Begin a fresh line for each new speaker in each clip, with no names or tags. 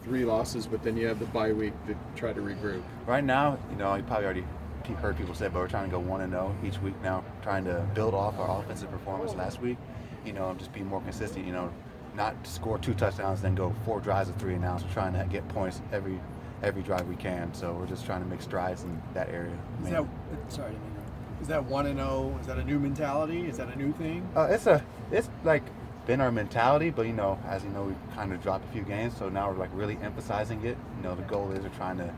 3 losses, but then you have the bye week to try to regroup.
Right now, you probably already heard people say, but we're trying to go 1-0 each week now, trying to build off our offensive performance last week, just be more consistent, not score 2 touchdowns, then go 4 drives of 3 and outs. We're trying to get points every drive we can, so we're just trying to make strides in that area.
Is that 1-0? Is that a new mentality? Is that a new thing?
It's like been our mentality, but as we kind of dropped a few games, so now we're like really emphasizing it. The goal is we're trying to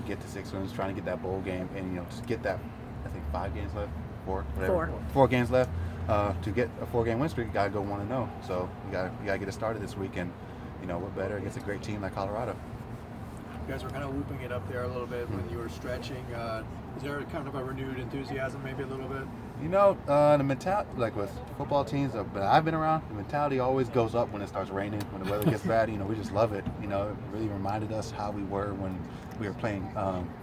get to 6 wins, trying to get that bowl game, and just get that. I think 5 games left, 4, whatever. 4 games left. To get a 4-game win streak, you gotta go 1-0. So you gotta get it started this week, and what better against a great team like Colorado.
You guys were kind of whooping it up there a little bit when you were stretching. Is there kind of a renewed enthusiasm, maybe a little bit?
The mentality, like with football teams that I've been around, the mentality always goes up when it starts raining, when the weather gets bad. We just love it. It really reminded us how we were when we were playing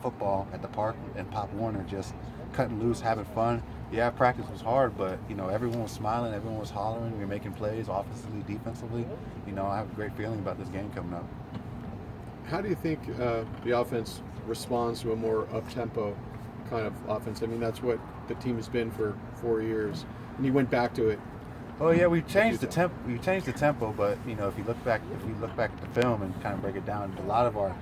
football at the park and Pop Warner, just cutting loose, having fun. Yeah, practice was hard, but everyone was smiling, everyone was hollering. We were making plays, offensively, defensively. I have a great feeling about this game coming up.
How do you think the offense responds to a more up-tempo kind of offense? I mean, that's what the team has been for 4 years, and you went back to it.
Oh yeah, we changed the tempo. We changed the tempo, but if we look back at the film and kind of break it down, a lot of our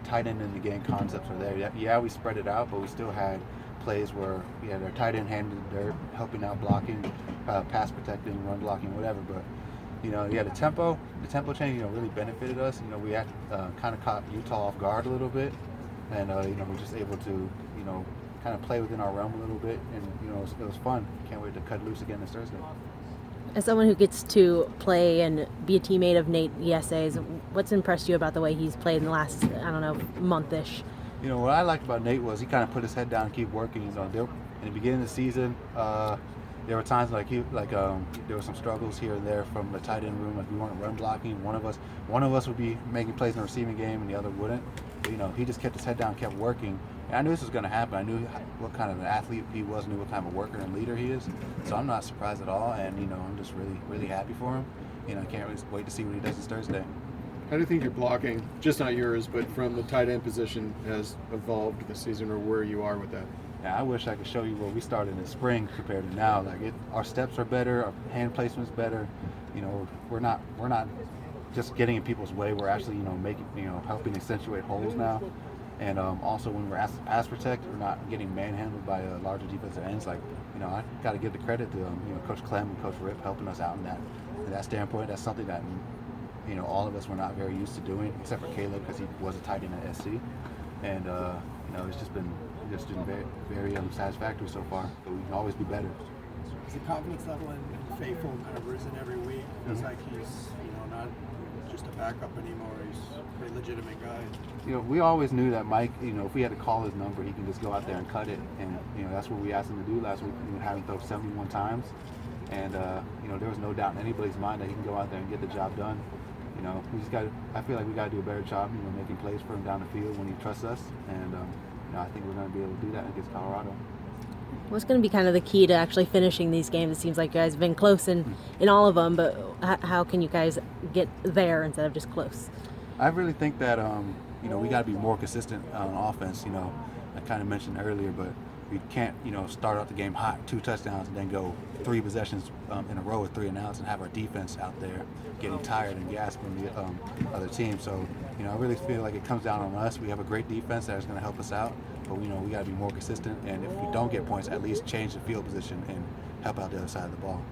tight end in the game concepts are there. Yeah, we spread it out, but we still had plays where we had our tight end handed dirt, helping out blocking, pass protecting, run blocking, whatever. But the tempo change really benefited us. We had kind of caught Utah off guard a little bit, and we're just able to kind of play within our realm a little bit, and it was fun. Can't wait to cut loose again this Thursday.
As someone who gets to play and be a teammate of Nate Yesay's, what's impressed you about the way he's played in the last, month-ish?
What I liked about Nate was he kind of put his head down and keep working. In the beginning of the season, there were times there were some struggles here and there from the tight end room. Like we weren't run blocking. One of us would be making plays in the receiving game, and the other wouldn't. But, he just kept his head down, kept working. And I knew this was going to happen. I knew what kind of an athlete he was, knew what kind of a worker and leader he is. So I'm not surprised at all, and I'm just really, really happy for him. I can't really wait to see what he does this Thursday.
How do you think your blocking, just not yours, but from the tight end position, has evolved this season, or where you are with that?
Yeah, I wish I could show you where we started in spring compared to now. Our steps are better, our hand placement's better. We're not just getting in people's way. We're actually making helping accentuate holes now. And also when we're asked to pass protect, we're not getting manhandled by larger defensive ends. I got to give the credit to Coach Clem and Coach Rip helping us out in that standpoint. That's something that all of us were not very used to doing, except for Caleb because he was a tight end at SC. And it's just been very, very satisfactory so far. But we can always be better.
Is the confidence level in Faithful kind of risen every week? It's like he's not just a backup anymore. He's a pretty legitimate guy.
We always knew that Mike, if we had to call his number, he can just go out there and cut it. And, that's what we asked him to do last week. We had him throw 71 times. And, there was no doubt in anybody's mind that he can go out there and get the job done. I feel like we got to do a better job, making plays for him down the field when he trusts us. And, I think we're going to be able to do that against Colorado.
What's going to be kind of the key to actually finishing these games? It seems like you guys have been close in all of them, but how can you guys get there instead of just close?
I really think that, we got to be more consistent on offense. I kind of mentioned earlier, but we can't, start out the game hot, 2 touchdowns, and then go 3 possessions in a row with 3 and outs and have our defense out there getting tired and gasping the other team. So, I really feel like it comes down on us. We have a great defense that is going to help us out, but we got to be more consistent. And if we don't get points, at least change the field position and help out the other side of the ball.